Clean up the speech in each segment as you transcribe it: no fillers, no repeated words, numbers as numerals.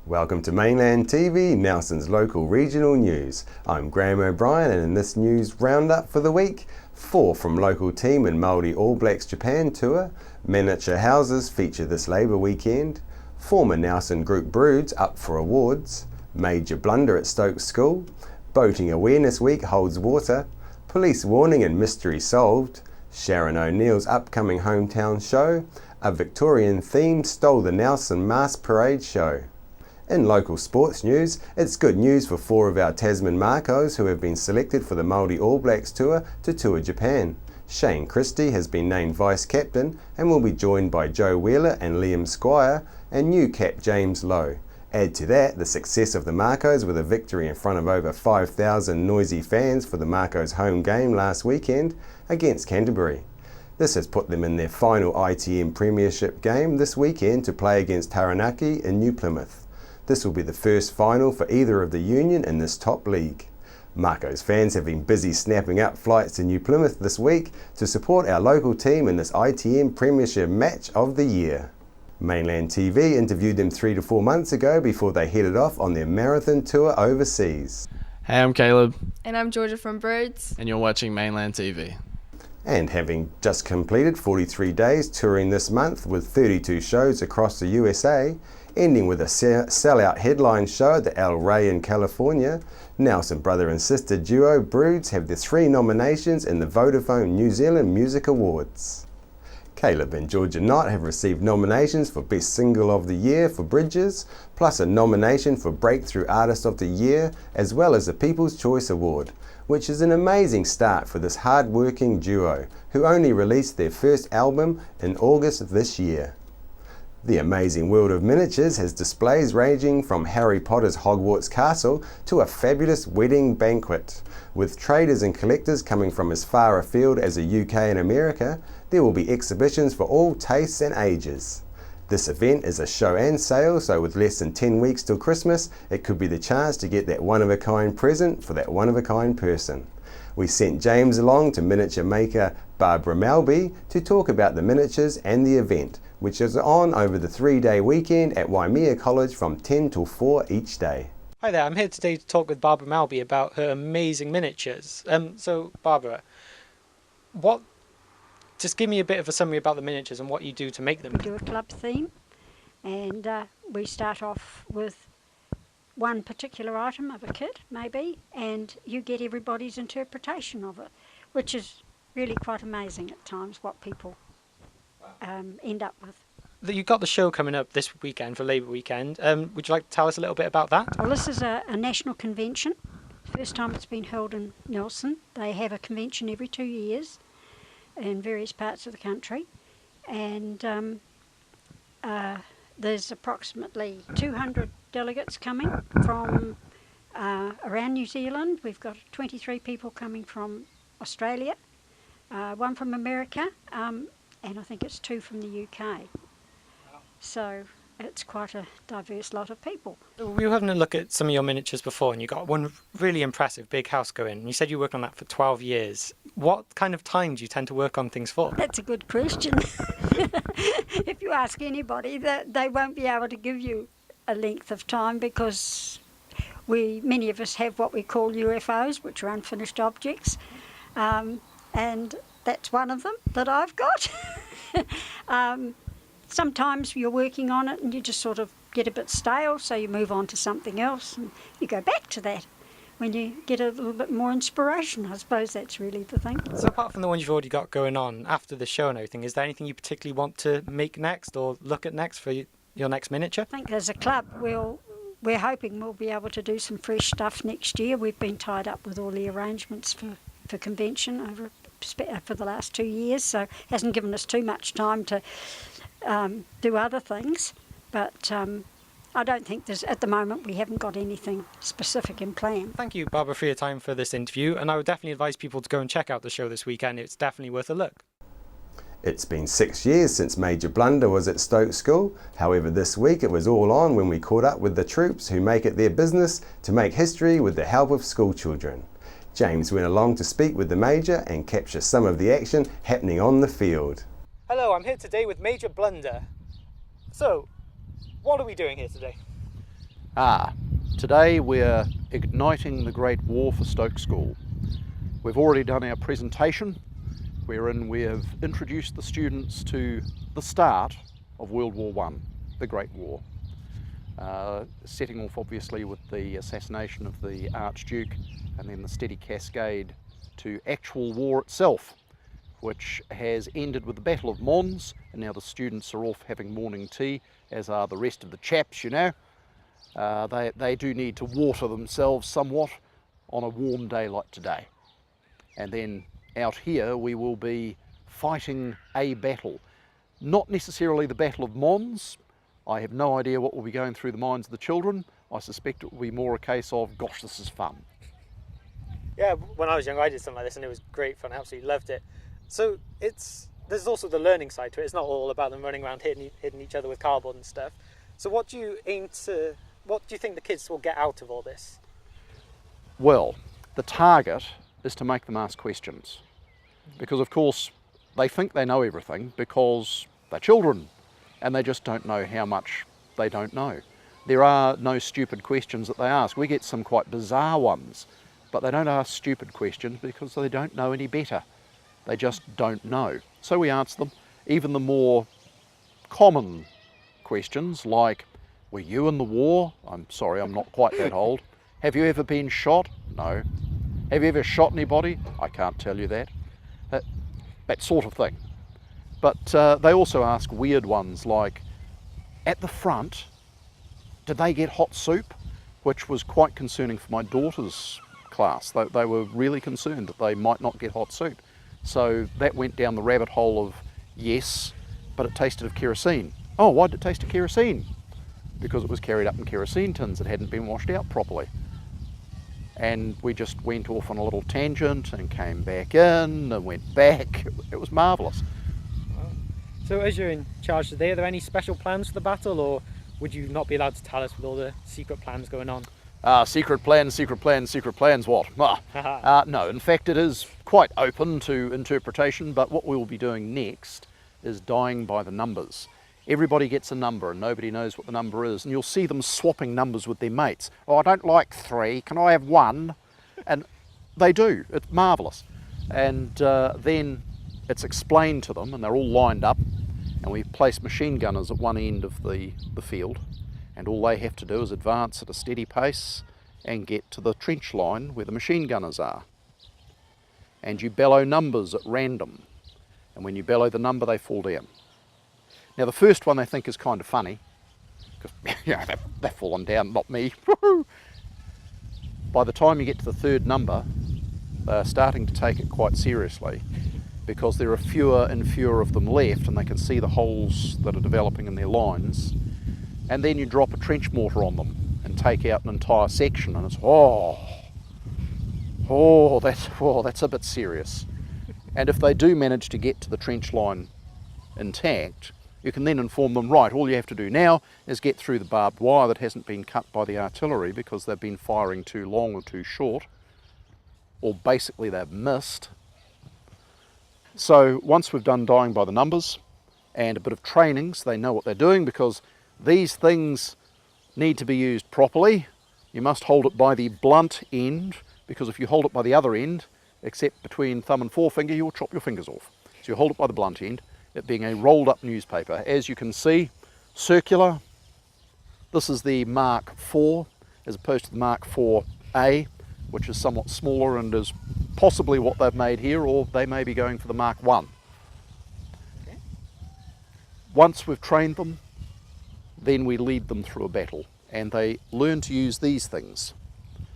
Welcome to Mainland TV, Nelson's local regional news. I'm Graham O'Brien, and in this news roundup for the week, 4 from local team in Māori All Blacks Japan tour, miniature houses feature this Labour weekend, former Nelson Group broods up for awards, major blunder at Stokes School, Boating Awareness Week holds water, police warning and mystery solved, Sharon O'Neill's upcoming hometown show, a Victorian theme stole the Nelson Mass Parade show. In local sports news, it's good news for 4 of our Tasman Marcos who have been selected for the Māori All Blacks tour to tour Japan. Shane Christie has been named vice-captain and will be joined by Joe Wheeler and Liam Squire and new cap James Lowe. Add to that the success of the Marcos with a victory in front of over 5,000 noisy fans for the Marcos home game last weekend against Canterbury. This has put them in their final ITM Premiership game this weekend to play against Taranaki in New Plymouth. This will be the first final for either of the union in this top league. Marcos fans have been busy snapping up flights to New Plymouth this week to support our local team in this ITM Premiership match of the year. Mainland TV interviewed them 3 to 4 months ago before they headed off on their marathon tour overseas. Hey, I'm Caleb. And I'm Georgia from Broods. And you're watching Mainland TV. And having just completed 43 days touring this month with 32 shows across the USA, ending with a sellout headline show at the El Rey in California, Nelson brother and sister duo Broods have their 3 nominations in the Vodafone New Zealand Music Awards. Caleb and Georgia Knott have received nominations for Best Single of the Year for Bridges, plus a nomination for Breakthrough Artist of the Year, as well as the People's Choice Award, which is an amazing start for this hard-working duo, who only released their first album in August this year. The Amazing World of Miniatures has displays ranging from Harry Potter's Hogwarts Castle to a fabulous wedding banquet. With traders and collectors coming from as far afield as the UK and America, there will be exhibitions for all tastes and ages. This event is a show and sale, so with less than 10 weeks till Christmas, it could be the chance to get that one-of-a-kind present for that one-of-a-kind person. We sent James along to miniature maker Barbara Malby to talk about the miniatures and the event, which is on over the 3-day weekend at Waimea College from 10 till 4 each day. Hi there, I'm here today to talk with Barbara Malby about her amazing miniatures. So Barbara, just give me a bit of a summary about the miniatures and what you do to make them. We do a club theme, and we start off with one particular item of a kit, maybe, and you get everybody's interpretation of it, which is really quite amazing at times what people end up with. You've got the show coming up this weekend for Labour Weekend. Would you like to tell us a little bit about that? Well, this is a national convention. First time it's been held in Nelson. They have a convention every 2 years in various parts of the country, and there's approximately 200 delegates coming from around New Zealand. We've got 23 people coming from Australia, 1 from America, and I think it's 2 from the UK. So it's quite a diverse lot of people. We were having a look at some of your miniatures before, and you got one really impressive big house going. And you said you worked on that for 12 years. What kind of time do you tend to work on things for? That's a good question. If you ask anybody, they won't be able to give you a length of time, because many of us have what we call UFOs, which are unfinished objects, and that's one of them that I've got. Sometimes you're working on it and you just sort of get a bit stale, so you move on to something else and you go back to that when you get a little bit more inspiration. I suppose that's really the thing. So apart from the ones you've already got going on after the show and everything, is there anything you particularly want to make next or look at next for your next miniature? I think as a club we're hoping we'll be able to do some fresh stuff next year. We've been tied up with all the arrangements for convention for the last 2 years, so it hasn't given us too much time to do other things, but I don't think at the moment we haven't got anything specific in plan. Thank you, Barbara, for your time for this interview, and I would definitely advise people to go and check out the show this weekend. It's definitely worth a look. It's been 6 years since Major Blunder was at Stoke School. However, this week it was all on when we caught up with the troops who make it their business to make history with the help of school children. James went along to speak with the Major and capture some of the action happening on the field. Hello, I'm here today with Major Blunder. So, what are we doing here today? Today we're igniting the Great War for Stoke School. We've already done our presentation wherein we have introduced the students to the start of World War I, the Great War. Setting off obviously with the assassination of the Archduke and then the steady cascade to actual war itself, which has ended with the Battle of Mons, and now the students are off having morning tea, as are the rest of the chaps, you know. They do need to water themselves somewhat on a warm day like today. And then out here we will be fighting a battle. Not necessarily the Battle of Mons. I have no idea what will be going through the minds of the children. I suspect it will be more a case of, gosh, this is fun. Yeah, when I was young I did something like this and it was great fun, I absolutely loved it. So there's also the learning side to it. It's not all about them running around hitting each other with cardboard and stuff. So what do you think the kids will get out of all this? Well, the target is to make them ask questions. Because of course they think they know everything because they're children and they just don't know how much they don't know. There are no stupid questions that they ask. We get some quite bizarre ones, but they don't ask stupid questions because they don't know any better. They just don't know. So we answer them. Even the more common questions like, were you in the war? I'm sorry, I'm not quite that old. Have you ever been shot? No. Have you ever shot anybody? I can't tell you that. That sort of thing. But they also ask weird ones like, at the front, did they get hot soup? Which was quite concerning for my daughter's class. They were really concerned that they might not get hot soup. So that went down the rabbit hole of, yes, but it tasted of kerosene. Oh, why did it taste of kerosene? Because it was carried up in kerosene tins that hadn't been washed out properly. And we just went off on a little tangent and came back in and went back. It was marvellous. So as you're in charge today, are there any special plans for the battle, or would you not be allowed to tell us with all the secret plans going on? Secret plans, what? No, in fact it is quite open to interpretation, but what we will be doing next is dying by the numbers. Everybody gets a number and nobody knows what the number is, and you'll see them swapping numbers with their mates. Oh, I don't like 3, can I have 1? And they do, it's marvellous. And then it's explained to them and they're all lined up, and we place machine gunners at one end of the field, and all they have to do is advance at a steady pace and get to the trench line where the machine gunners are. And you bellow numbers at random, and when you bellow the number they fall down. Now the first one they think is kind of funny, because they've fallen down, not me. By the time you get to the third number, they're starting to take it quite seriously, because there are fewer and fewer of them left and they can see the holes that are developing in their lines. And then you drop a trench mortar on them and take out an entire section, and it's, that's a bit serious. And if they do manage to get to the trench line intact, you can then inform them, right, all you have to do now is get through the barbed wire that hasn't been cut by the artillery because they've been firing too long or too short, or basically they've missed. So once we've done dying by the numbers and a bit of training so they know what they're doing, because these things need to be used properly. You must hold it by the blunt end, because if you hold it by the other end, except between thumb and forefinger, you'll chop your fingers off. So you hold it by the blunt end, it being a rolled up newspaper. As you can see, circular. This is the Mark IV as opposed to the Mark IV-A, which is somewhat smaller and is possibly what they've made here, or they may be going for the Mark I. Okay. Once we've trained them, then we lead them through a battle, and they learn to use these things,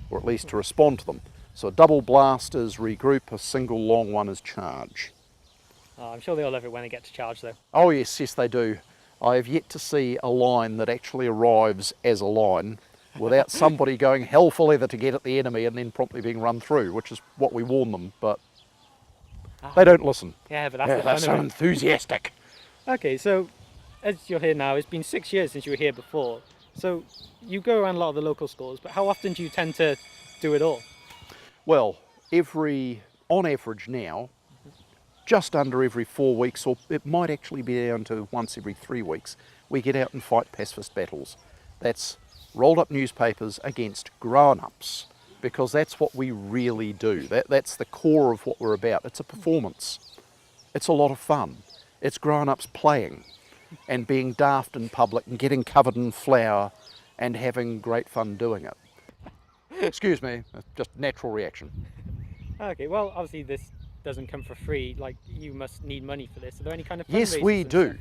or at least to respond to them. So a double blast is regroup, a single long one is charge. Oh, I'm sure they all love it when they get to charge though. Oh yes, they do. I have yet to see a line that actually arrives as a line without somebody going hell for leather to get at the enemy and then promptly being run through, which is what we warn them, but They don't listen. Yeah, but that's Yeah, the they're fun so of it. enthusiastic. Okay, so as you're here now, it's been 6 years since you were here before. So you go around a lot of the local schools, but how often do you tend to do it all? Well, on average now, just under every 4 weeks, or it might actually be down to once every 3 weeks, we get out and fight pacifist battles. That's rolled up newspapers against grown-ups, because that's what we really do. That's the core of what we're about. It's a performance. It's a lot of fun. It's grown-ups playing and being daft in public and getting covered in flour and having great fun doing it. Excuse me, just natural reaction. Okay, well, obviously this doesn't come for free. Like, you must need money for this. Are there any kind of Yes, fundraisers we and do. stuff?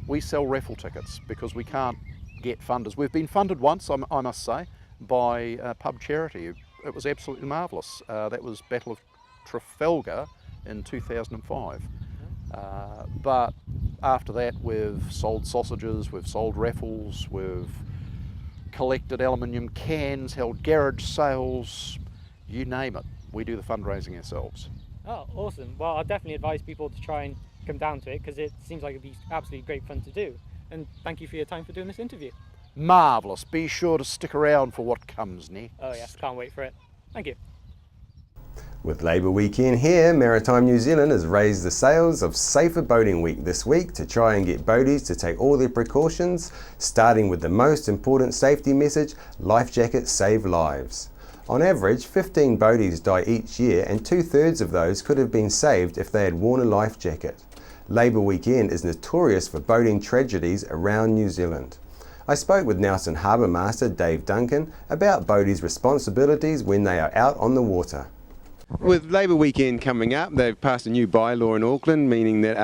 We sell raffle tickets because we can't get funders. We've been funded once, I must say, by a pub charity. It was absolutely marvellous. That was Battle of Trafalgar in 2005. But after that, we've sold sausages, we've sold raffles, we've collected aluminium cans, held garage sales, you name it. We do the fundraising ourselves. Oh, awesome. Well, I'll definitely advise people to try and come down to it because it seems like it'd be absolutely great fun to do. And thank you for your time for doing this interview. Marvellous. Be sure to stick around for what comes next. Oh yes, can't wait for it. Thank you. With Labour Weekend here, Maritime New Zealand has raised the sails of Safer Boating Week this week to try and get boaties to take all their precautions, starting with the most important safety message: life jackets save lives. On average, 15 boaties die each year, and 2/3 of those could have been saved if they had worn a life jacket. Labour Weekend is notorious for boating tragedies around New Zealand. I spoke with Nelson Harbour Master Dave Duncan about boaties' responsibilities when they are out on the water. With Labour Weekend coming up, they've passed a new bylaw in Auckland, meaning that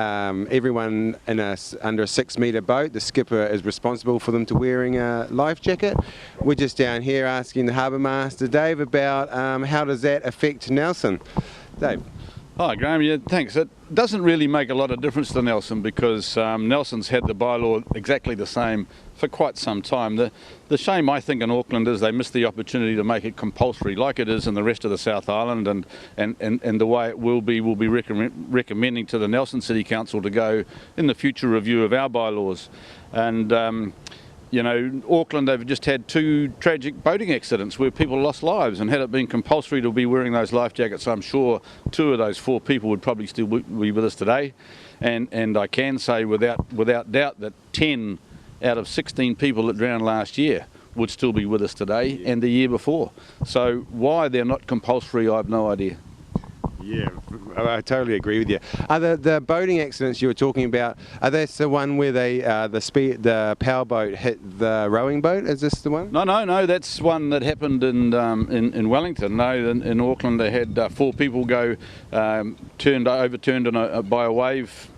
everyone in under a 6 metre boat, the skipper is responsible for them to wearing a life jacket. We're just down here asking the Harbour Master Dave about how does that affect Nelson. Dave. Hi Graham, yeah, thanks. It doesn't really make a lot of difference to Nelson because Nelson's had the bylaw exactly the same for quite some time. The shame I think in Auckland is they missed the opportunity to make it compulsory like it is in the rest of the South Island, and the way it will be recommending to the Nelson City Council to go in the future review of our bylaws. And you know, Auckland, they've just had 2 tragic boating accidents where people lost lives, and had it been compulsory to be wearing those life jackets, I'm sure 2 of those 4 people would probably still be with us today. And I can say without doubt that 10 out of 16 people that drowned last year would still be with us today and the year before. So why they're not compulsory, I have no idea. Yeah, I totally agree with you. Are the boating accidents you were talking about, are they the one where the powerboat hit the rowing boat? Is this the one? No, that's one that happened in Wellington. No, in Auckland they had 4 people go overturned by a wave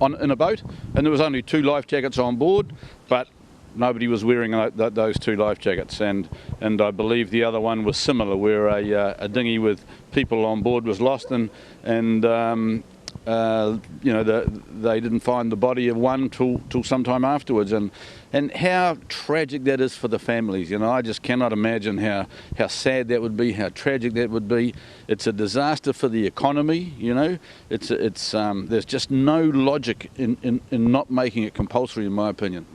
in a boat, and there was only 2 life jackets on board, but nobody was wearing those 2 life jackets, and I believe the other one was similar, where a dinghy with people on board was lost, and you know, they didn't find the body of one till sometime afterwards, and how tragic that is for the families. You know, I just cannot imagine how sad that would be, how tragic that would be. It's a disaster for the economy. You know, it's there's just no logic in not making it compulsory, in my opinion.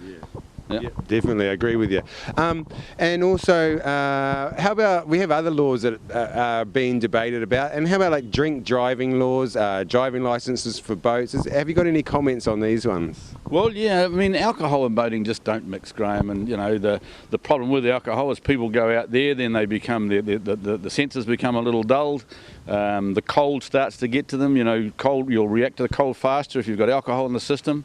Yeah, definitely, I agree with you. And also, how about, we have other laws that are being debated about, and how about like drink driving laws, driving licenses for boats? Have you got any comments on these ones? Well, yeah, I mean, alcohol and boating just don't mix, Graham, and you know, the problem with alcohol is people go out there, then they become, the senses become a little dulled, the cold starts to get to them, you know, you'll react to the cold faster if you've got alcohol in the system.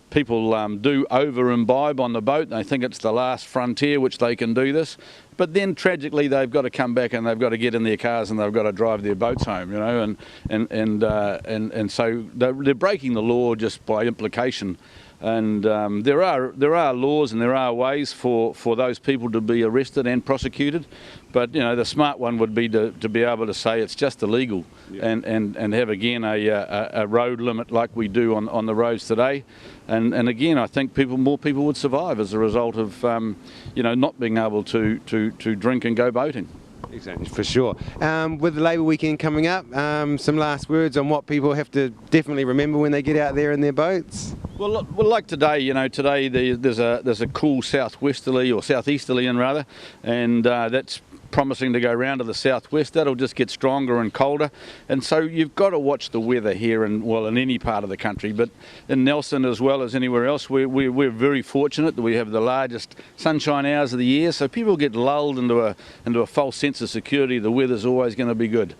People do over-imbibe on the boat. They think it's the last frontier which they can do this. But then tragically they've got to come back and they've got to get in their cars and they've got to drive their boats home, you know, and so they're breaking the law just by implication. And there are laws and there are ways for those people to be arrested and prosecuted, but you know, the smart one would be to be able to say it's just illegal, and have again a road limit like we do on the roads today, and again I think more people would survive as a result of you know, not being able to drink and go boating. Exactly, for sure. With the Labour weekend coming up, some last words on what people have to definitely remember when they get out there in their boats? Well, like today, today there's a cool southwesterly or southeasterly in rather, and that's promising to go round to the southwest. That'll just get stronger and colder, and so you've got to watch the weather here in any part of the country, but in Nelson as well as anywhere else, we're very fortunate that we have the largest sunshine hours of the year, so people get lulled into a false sense of security. The weather's always going to be good.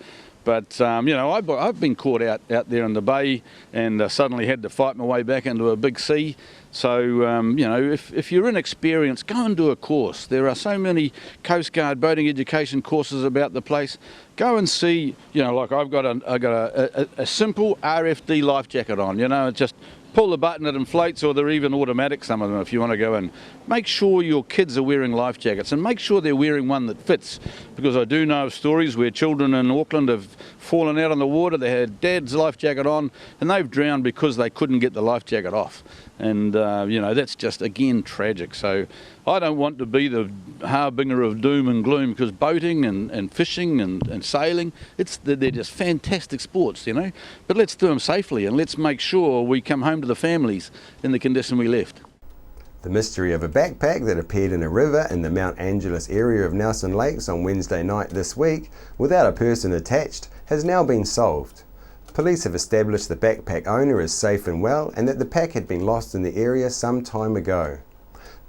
But, I've been caught out there in the bay and suddenly had to fight my way back into a big sea. So, if you're inexperienced, go and do a course. There are so many Coast Guard boating education courses about the place. Go and see, like I've got a simple RFD life jacket on, just pull the button, it inflates, or they're even automatic, some of them, if you want to go in. Make sure your kids are wearing life jackets and make sure they're wearing one that fits, because I do know of stories where children in Auckland have fallen out on the water, they had dad's life jacket on and they've drowned because they couldn't get the life jacket off. And, that's just, again, tragic. So I don't want to be the harbinger of doom and gloom, because boating and fishing and sailing, they're just fantastic sports, But let's do them safely and let's make sure we come home to the families in the condition we left. The mystery of a backpack that appeared in a river in the Mount Angeles area of Nelson Lakes on Wednesday night this week, without a person attached, has now been solved. Police have established the backpack owner is safe and well, and that the pack had been lost in the area some time ago.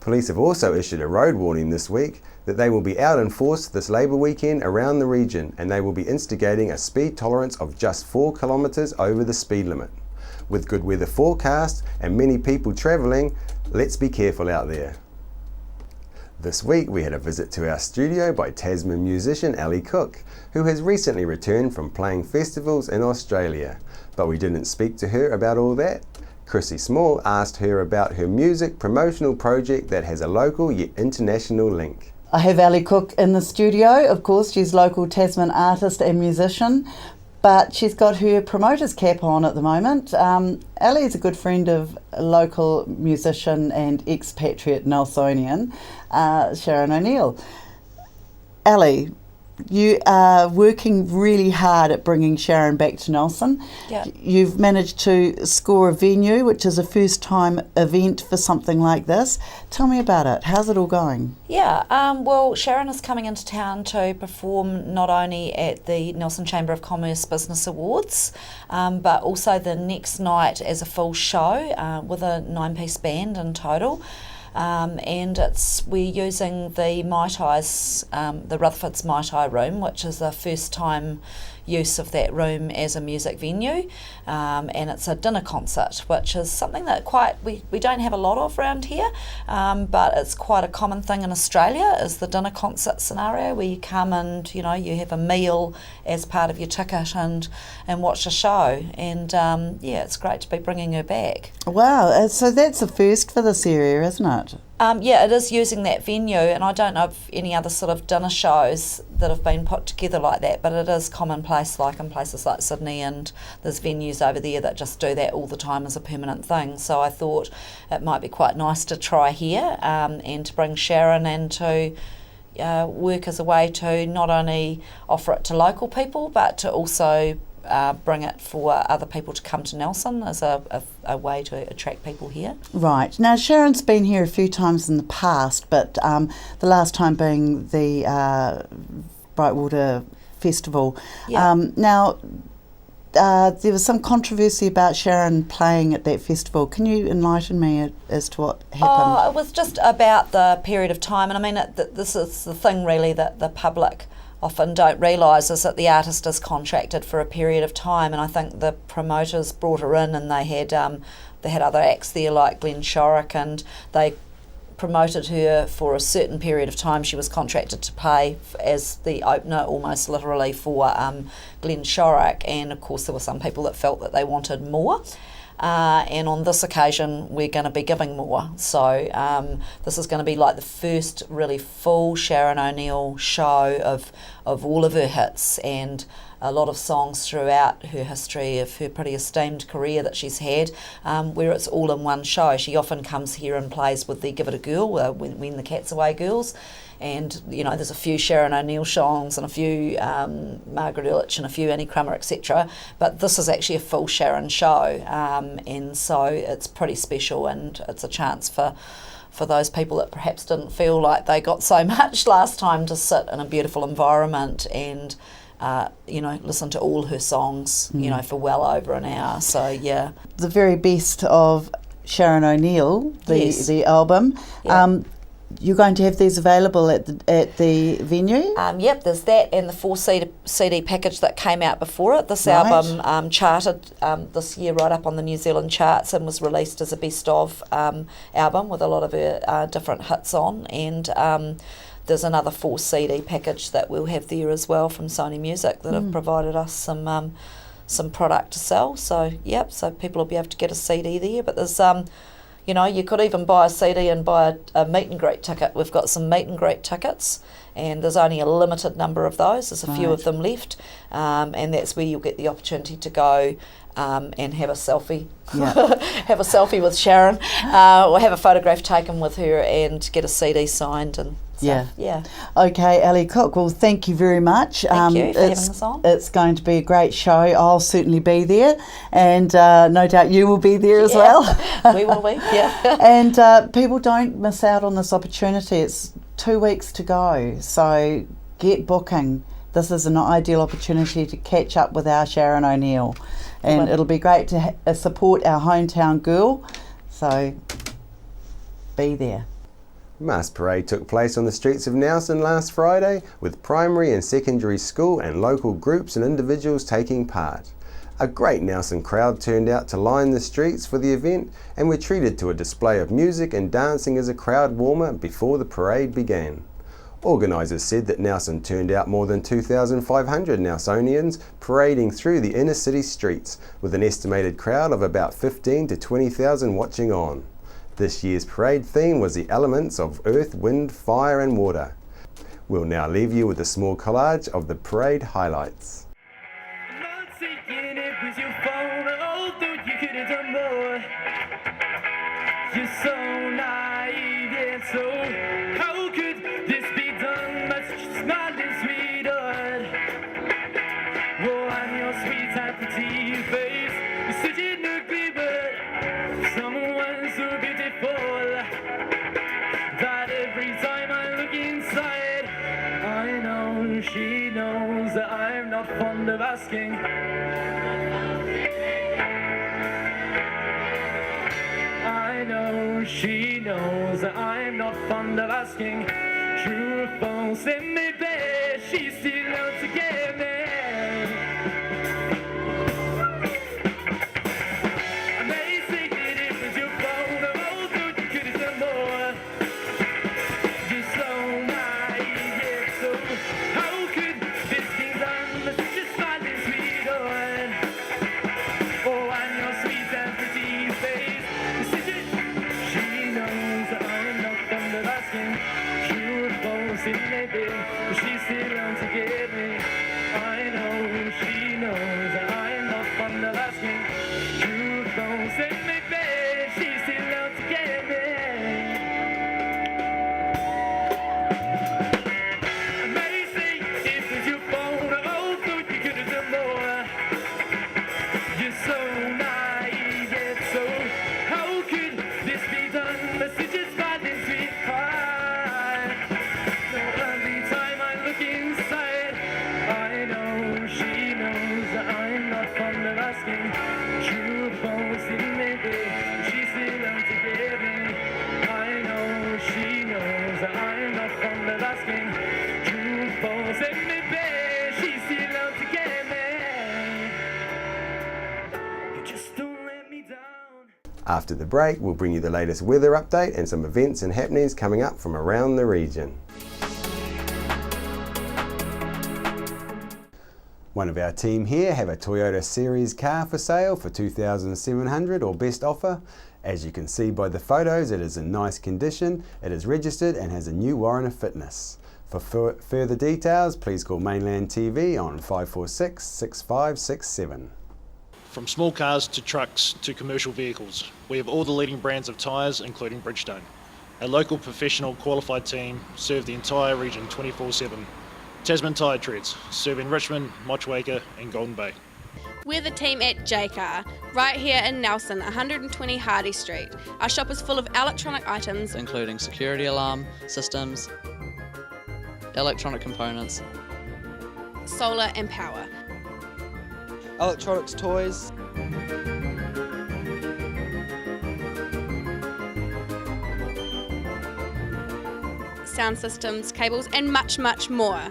Police have also issued a road warning this week that they will be out in force this Labour weekend around the region, and they will be instigating a speed tolerance of just 4 kilometres over the speed limit. With good weather forecast and many people travelling, let's be careful out there. This week we had a visit to our studio by Tasman musician Ali Cook, who has recently returned from playing festivals in Australia. But we didn't speak to her about all that. Chrissy Small asked her about her music promotional project that has a local yet international link. I have Ali Cook in the studio. Of course, she's local Tasman artist and musician, but she's got her promoter's cap on at the moment. Ali is a good friend of a local musician and expatriate Nelsonian, Sharon O'Neill. Ali, you are working really hard at bringing Sharon back to Nelson. Yeah. You've managed to score a venue, which is a first-time event for something like this. Tell me about it. How's it all going? Yeah, well, Sharon is coming into town to perform not only at the Nelson Chamber of Commerce Business Awards, but also the next night as a full show with a 9-piece band in total. And we're using the Mai Tai's, the Rutherford's Mai Tai room, which is the first time use of that room as a music venue, and it's a dinner concert, which is something that we don't have a lot of around here, but it's quite a common thing in Australia, is the dinner concert scenario where you come and you have a meal as part of your ticket and watch a show, and it's great to be bringing her back. Wow, so that's a first for this area, isn't it? Yeah, it is using that venue, and I don't know of any other sort of dinner shows that have been put together like that, but it is commonplace, like in places like Sydney, and there's venues over there that just do that all the time as a permanent thing. So I thought it might be quite nice to try here, and to bring Sharon and to work as a way to not only offer it to local people, but to also bring it for other people to come to Nelson as a way to attract people here. Right. Now, Sharon's been here a few times in the past, but the last time being the Brightwater Festival. Yeah. Now, there was some controversy about Sharon playing at that festival. Can you enlighten me as to what happened? Oh, it was just about the period of time, and I mean, this is the thing really that the public often don't realise, is that the artist is contracted for a period of time, and I think the promoters brought her in, and they had other acts there like Glenn Shorrock, and they promoted her for a certain period of time. She was contracted to play as the opener, almost literally, for Glenn Shorrock, and of course there were some people that felt that they wanted more. And on this occasion we're going to be giving more, so this is going to be like the first really full Sharon O'Neill show of all of her hits, and a lot of songs throughout her history of her pretty esteemed career that she's had, where it's all in one show. She often comes here and plays with the Give It a Girl, when the Cat's Away girls. And, you know, there's a few Sharon O'Neill songs and a few Margaret Illich and a few Annie Crummer, etc. But this is actually a full Sharon show, and so it's pretty special, and it's a chance for those people that perhaps didn't feel like they got so much last time to sit in a beautiful environment and, you know, listen to all her songs, you know, for well over an hour. So, yeah. The very best of Sharon O'Neill, the album. Yeah. You're going to have these available at the venue? Yep, there's that and the 4 CD package that came out before it. This Right. album charted this year right up on the New Zealand charts and was released as a best of album with a lot of her different hits on. And there's another 4 CD package that we'll have there as well from Sony Music that have provided us some product to sell. So, yep, so people will be able to get a CD there. But there's you know, you could even buy a CD and buy a meet and greet ticket. We've got some meet and greet tickets, and there's only a limited number of those. There's a few of them left, and that's where you'll get the opportunity to go and have a selfie. Yeah. Have a selfie with Sharon, or have a photograph taken with her and get a CD signed and stuff. Yeah. Okay, Ali Cook, well, thank you very much. Thank you for having us on. It's going to be a great show. I'll certainly be there, and no doubt you will be there as well. We will be, yeah. And people don't miss out on this opportunity. It's 2 weeks to go, so get booking. This is an ideal opportunity to catch up with our Sharon O'Neill, and it'll be great to support our hometown girl, so be there. Mass parade took place on the streets of Nelson last Friday, with primary and secondary school and local groups and individuals taking part. A great Nelson crowd turned out to line the streets for the event, and were treated to a display of music and dancing as a crowd warmer before the parade began. Organisers said that Nelson turned out more than 2,500 Nelsonians parading through the inner city streets, with an estimated crowd of about 15 to 20,000 watching on. This year's parade theme was the elements of earth, wind, fire and water. We'll now leave you with a small collage of the parade highlights. You're so naive, yeah, so how could this be done? But just not this sweetheart. Oh, I'm your sweet and pretty face. You're such an ugly bird. Someone so beautiful that every time I look inside, I know she knows that I'm not fond of asking. I know she knows that I'm not fond of asking. True or false, it may be she's still out to get me. Amazing that it was your fault. Oh, good, you could have done more. You're so naive, yeah, so how could this be done? But just smiling, sweetheart. Oh, I'm your sweet and pretty face. It may be, but she's still out to get me. I know she knows that I'm not fond of asking. True or false, it may be, she's still out to get me. Amazing, it was your fault. Oh, thought you could have done more. You're so naive, yet so how could this be done? Messages bad and sweet pie. Every time I look inside, I know she knows that I'm not fond of asking. True or false, it may be, she's still out to get me. I know she knows that I'm not fond of asking. True or false, it may be, she's still out to get me. You just don't let me down. After the break, we'll bring you the latest weather update and some events and happenings coming up from around the region. One of our team here have a Toyota Series car for sale for $2,700 or best offer. As you can see by the photos, it is in nice condition, it is registered and has a new warrant of fitness. For further details, please call Mainland TV on 546 6567. From small cars to trucks to commercial vehicles, we have all the leading brands of tyres, including Bridgestone. A local professional qualified team serve the entire region 24/7. Tasman Tyre Treads, serving Richmond, Motueka and Golden Bay. We're the team at J-Car, right here in Nelson, 120 Hardy Street. Our shop is full of electronic items, including security alarm systems, electronic components, solar and power. electronics toys, sound systems, cables and much, much more.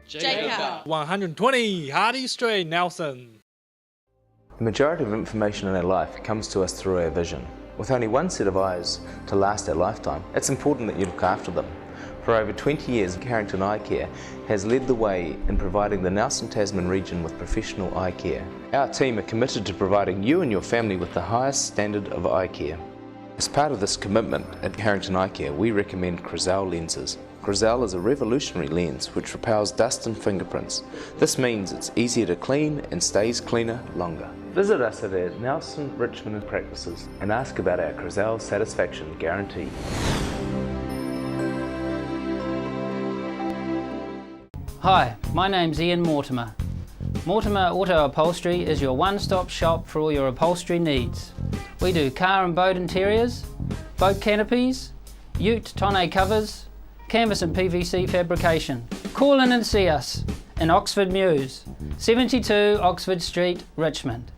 J-Car. 120 Hardy Street, Nelson. The majority of information in our life comes to us through our vision. With only one set of eyes to last our lifetime, it's important that you look after them. For over 20 years, Carrington Eye Care has led the way in providing the Nelson Tasman region with professional eye care. Our team are committed to providing you and your family with the highest standard of eye care. As part of this commitment at Carrington Eye Care, we recommend Crizal lenses. Crizal is a revolutionary lens which repels dust and fingerprints. This means it's easier to clean and stays cleaner longer. Visit us at our Nelson, Richmond practices and ask about our Crizal satisfaction guarantee. Hi, my name's Ian Mortimer. Mortimer Auto Upholstery is your one-stop shop for all your upholstery needs. We do car and boat interiors, boat canopies, ute tonneau covers, canvas and PVC fabrication. Call in and see us in Oxford Mews, 72 Oxford Street, Richmond.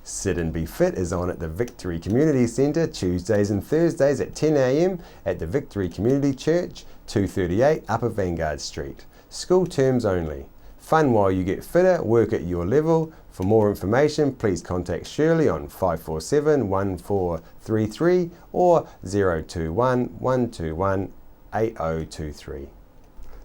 Sit and Be Fit is on at the Victory Community Centre Tuesdays and Thursdays at 10 a.m. at the Victory Community Church, 238 Upper Vanguard Street. School terms only. Fun while you get fitter, work at your level. For more information, please contact Shirley on 547 1433 or 021 121 8023.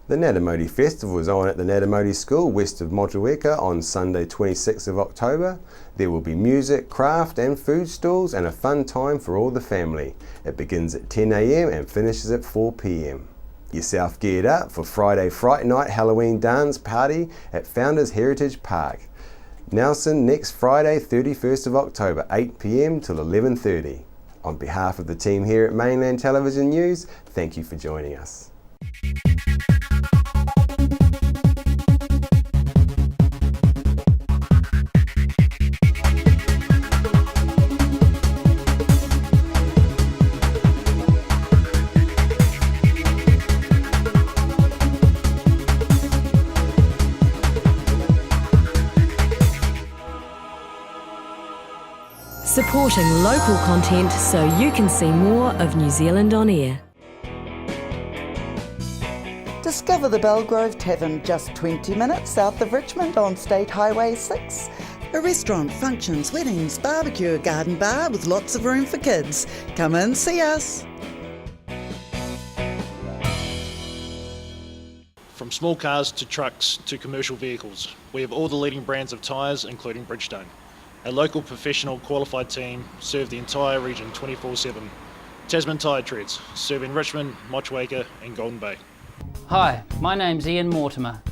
The Natamoti Festival is on at the Natamoti School west of Motueka on Sunday 26th of October. There will be music, craft and food stalls and a fun time for all the family. It begins at 10 a.m. and finishes at 4 p.m. Yourself geared up for Friday Fright Night Halloween dance party at Founders Heritage Park. Nelson next Friday 31st of October 8 p.m. till 11:30. On behalf of the team here at Mainland Television News, thank you for joining us. Supporting local content so you can see more of New Zealand on air. Discover the Belgrove Tavern just 20 minutes south of Richmond on State Highway 6. A restaurant, functions, weddings, barbecue, a garden bar with lots of room for kids. Come in, see us. From small cars to trucks to commercial vehicles, we have all the leading brands of tyres, including Bridgestone. A local professional qualified team serve the entire region 24/7. Tasman Tyre Treads, serving Richmond, Motueka and Golden Bay. Hi, my name's Ian Mortimer.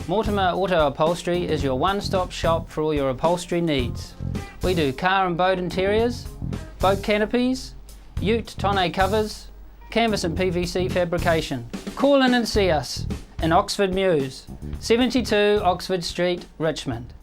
Mortimer Auto Upholstery is your one-stop shop for all your upholstery needs. We do car and boat interiors, boat canopies, ute tonneau covers, canvas and PVC fabrication. Call in and see us in Oxford Mews, 72 Oxford Street, Richmond.